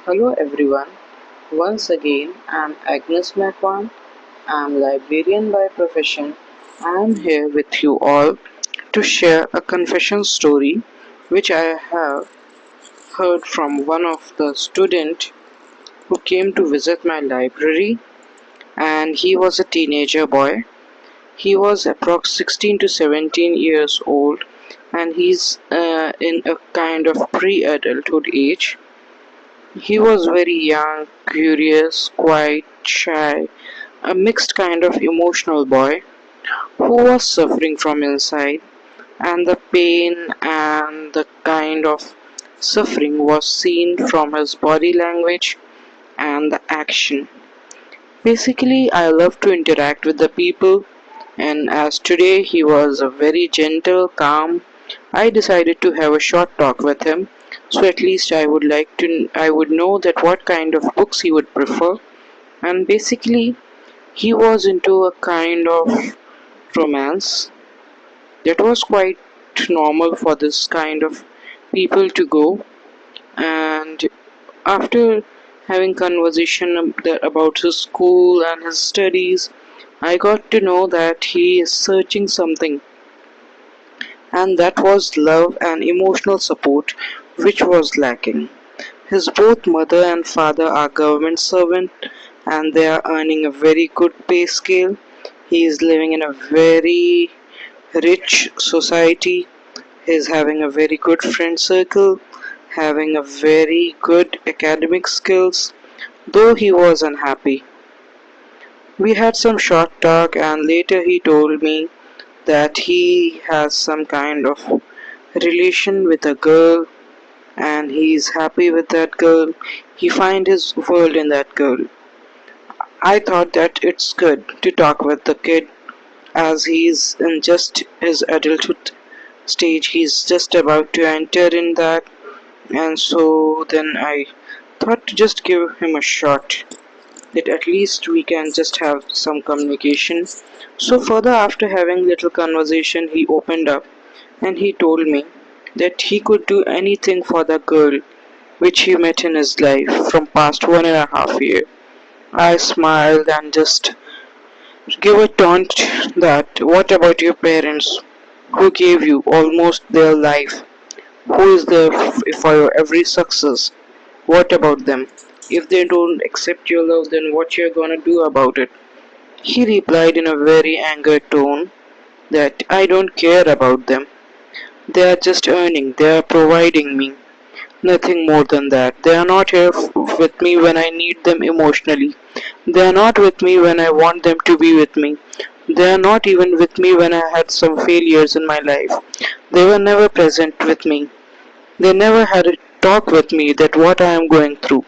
Hello everyone. Once again, I'm Agnes Makwan. I'm librarian by profession. I'm here with you all to share a confession story which I have heard from one of the student who came to visit my library, and he was a teenager boy. He was approx 16 to 17 years old, and he's in a kind of pre-adulthood age. He was very young, curious, quite shy, a mixed kind of emotional boy who was suffering from inside, and the pain and the kind of suffering was seen from his body language and the action. Basically, I love to interact with the people, and as today he was a very gentle, calm, I decided to have a short talk with him. So at least I would know that what kind of books he would prefer. And basically, he was into a kind of romance that was quite normal for this kind of people to go. And after having conversation about his school and his studies, I got to know that he is searching something, and that was love and emotional support, which was lacking. His both mother and father are government servant, and they are earning a very good pay scale. He is living in a very rich society. He is having a very good friend circle, having a very good academic skills. Though he was unhappy, we had some short talk, and later he told me that he has some kind of relation with a girl, and he is happy with that girl. He finds his world in that girl. I thought that it's good to talk with the kid as he's in just his adulthood stage. He's just about to enter in that, and so then I thought to just give him a shot, that at least we can just have some communication. So further, after having little conversation, he opened up and he told me that he could do anything for the girl which he met in his life from past 1.5 years. I smiled and just gave a taunt that what about your parents who gave you almost their life, who is there for your every success? What about them? If they don't accept your love, then what you're gonna do about it? He replied in a very angered tone that I don't care about them. They are just earning, they are providing me. Nothing more than that. They are not here with me when I need them emotionally. They are not with me when I want them to be with me. They are not even with me when I had some failures in my life. They were never present with me. They never had a talk with me that what I am going through,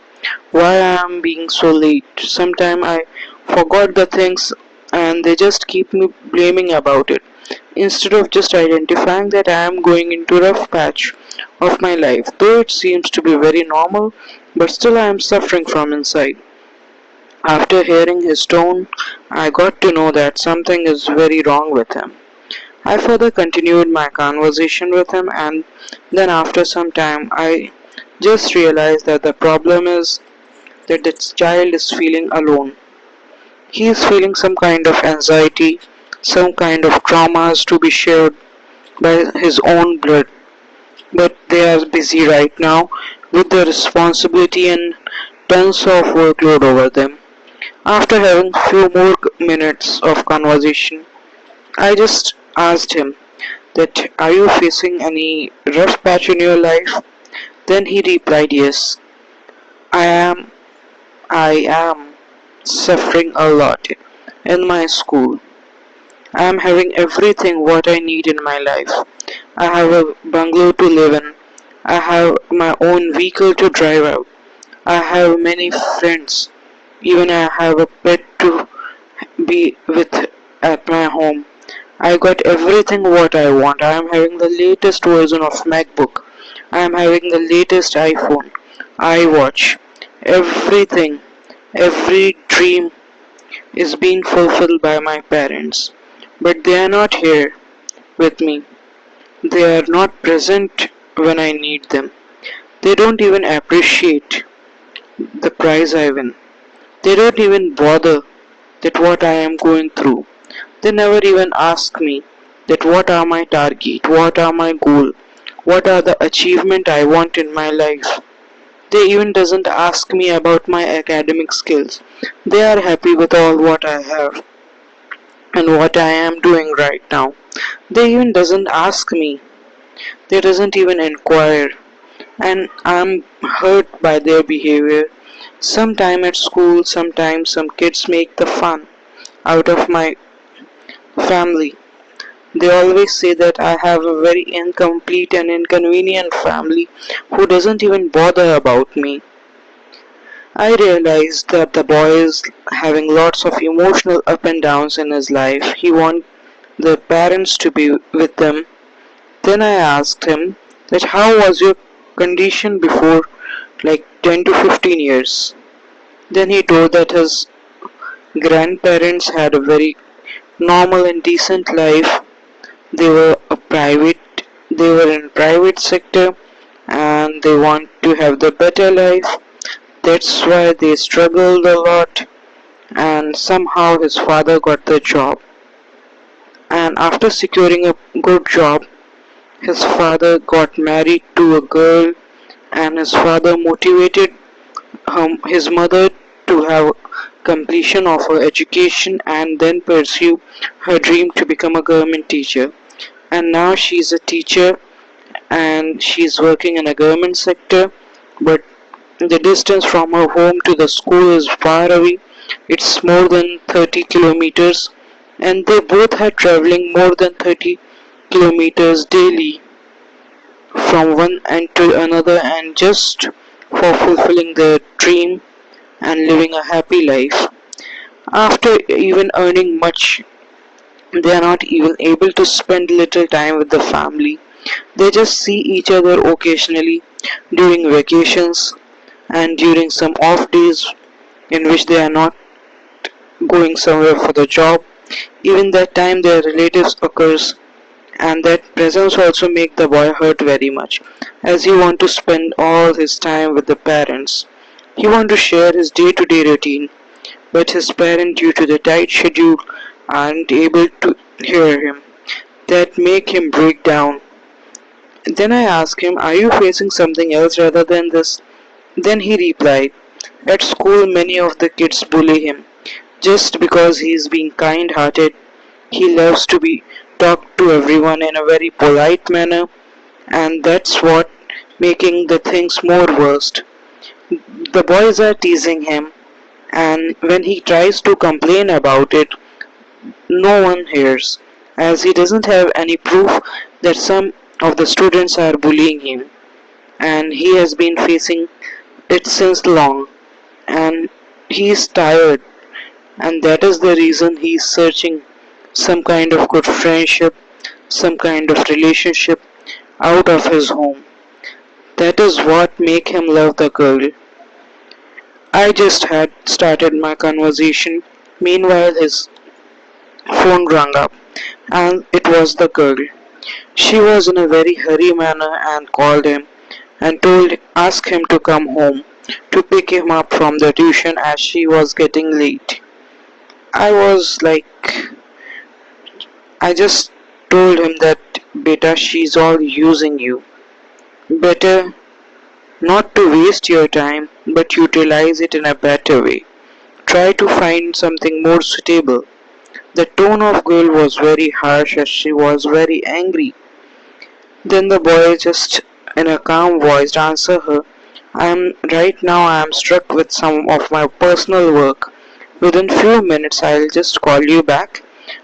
why I am being so late. Sometimes I forgot the things and they just keep me blaming about it. Instead of just identifying that I am going into a rough patch of my life, though it seems to be very normal, but still I am suffering from inside. After hearing his tone, I got to know that something is very wrong with him. I further continued my conversation with him, and then after some time I just realized that the problem is that the child is feeling alone. He is feeling some kind of anxiety, some kind of traumas to be shared by his own blood, but they are busy right now with the responsibility and tons of workload over them. After having few more minutes of conversation, I just asked him that are you facing any rough patch in your life? Then he replied, yes, I am. I am suffering a lot in my school. I am having everything what I need in my life. I have a bungalow to live in. I have my own vehicle to drive out. I have many friends. Even I have a pet to be with at my home. I got everything what I want. I am having the latest version of MacBook. I am having the latest iPhone, iWatch. Everything, every dream is being fulfilled by my parents. But they are not here with me. They are not present when I need them. They don't even appreciate the prize I win. They don't even bother that what I am going through. They never even ask me that what are my target, what are my goal, what are the achievement I want in my life. They even doesn't ask me about my academic skills. They are happy with all what I have and what I am doing right now. They even doesn't ask me. They doesn't even inquire. And I'm hurt by their behavior. Sometime at school, sometimes some kids make the fun out of my family. They always say that I have a very incomplete and inconvenient family who doesn't even bother about me. I realized that the boy is having lots of emotional up and downs in his life. He wants the parents to be with them. Then I asked him that how was your condition before like 10 to 15 years. Then he told that his grandparents had a very normal and decent life. They were they were in private sector and they want to have the better life. That's why they struggled a lot and somehow his father got the job. And after securing a good job, his father got married to a girl and his father motivated his mother to have completion of her education and then pursue her dream to become a government teacher. And now she's a teacher and she's working in a government sector, but the distance from her home to the school is far away. It's more than 30 kilometers, and they both are traveling more than 30 kilometers daily from one end to another and just for fulfilling their dream and living a happy life. After even earning much, they are not even able to spend little time with the family. They just see each other occasionally during vacations and during some off days in which they are not going somewhere for the job. Even that time their relatives occurs and that presence also make the boy hurt very much as he want to spend all his time with the parents. He want to share his day-to-day routine but his parents due to the tight schedule aren't able to hear him. That make him break down. Then I asked him, are you facing something else rather than this? Then he replied, at school many of the kids bully him just because he is being kind hearted. He loves to be talked to everyone in a very polite manner and that's what making the things more worst. The boys are teasing him and when he tries to complain about it, no one hears as he doesn't have any proof that some of the students are bullying him and he has been facing it since long and he is tired and that is the reason he is searching some kind of good friendship, some kind of relationship out of his home. That is what make him love the girl. I just had started my conversation. Meanwhile his phone rang up and it was the girl. She was in a very hurry manner and called him and asked him to come home to pick him up from the tuition as she was getting late. I was like, I just told him that beta she's all using you. Better not to waste your time but utilize it in a better way. Try to find something more suitable. The tone of girl was very harsh as she was very angry. Then the boy just in a calm voice answered her, I am struck with some of my personal work. Within few minutes I'll just call you back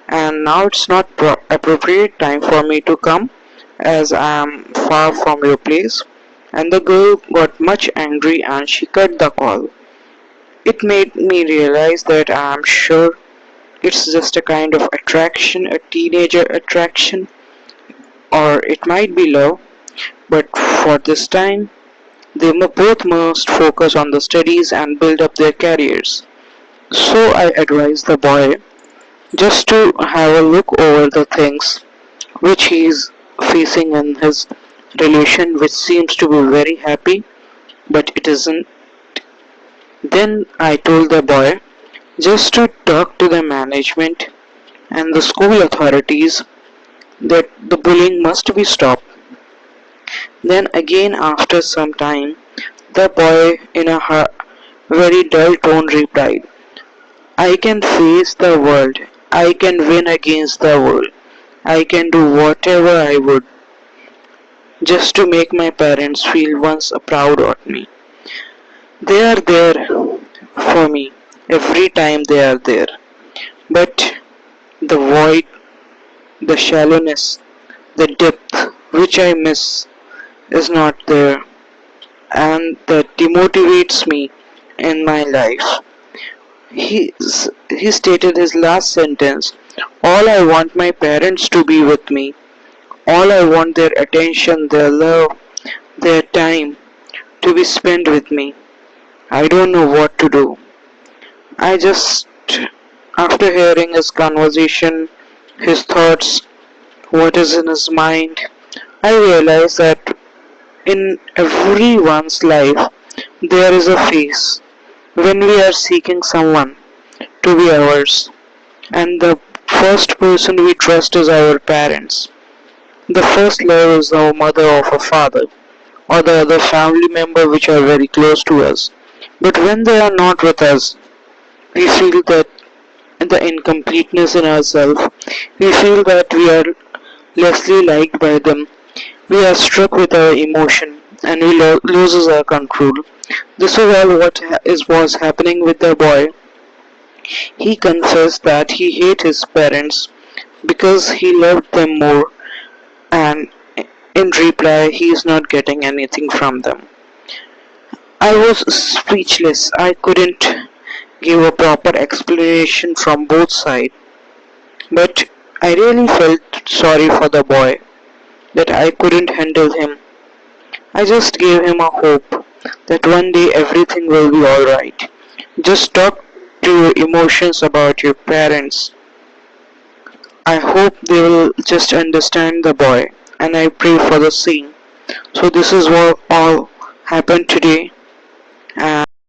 and now it's not appropriate time for me to come as I am far from your place. And the girl got much angry and she cut the call. It made me realize that I am sure it's just a kind of attraction, a teenager attraction, or it might be love, but for this time, both must focus on the studies and build up their careers. So I advise the boy just to have a look over the things which he is facing in his relation, which seems to be very happy, but it isn't Then I told the boy just to talk to the management and the school authorities that the bullying must be stopped. Then again after some time, the boy in a very dull tone replied, I can face the world. I can win against the world. I can do whatever I would just to make my parents feel once proud of me. They are there for me every time they are there. But the void, the shallowness, the depth which I miss is not there, and that demotivates me in my life. He stated his last sentence, all I want my parents to be with me. All I want their attention, their love, their time to be spent with me. I don't know what to do. I just, after hearing his conversation, his thoughts, what is in his mind, I realize that in everyone's life there is a phase when we are seeking someone to be ours, and the first person we trust is our parents. The first love is our mother or our father, or the other family member which are very close to us. But when they are not with us, we feel that the incompleteness in ourselves, we feel that we are lessly liked by them, we are struck with our emotion, and we loses our control. This is all what was happening with the boy. He confessed that he hated his parents because he loved them more, and in reply he is not getting anything from them. I was speechless. I couldn't give a proper explanation from both sides, but I really felt sorry for the boy that I couldn't handle him. I just gave him a hope that one day everything will be alright. Just talk to your emotions about your parents. I hope they will just understand the boy, and I pray for the same. So this is what all happened today, and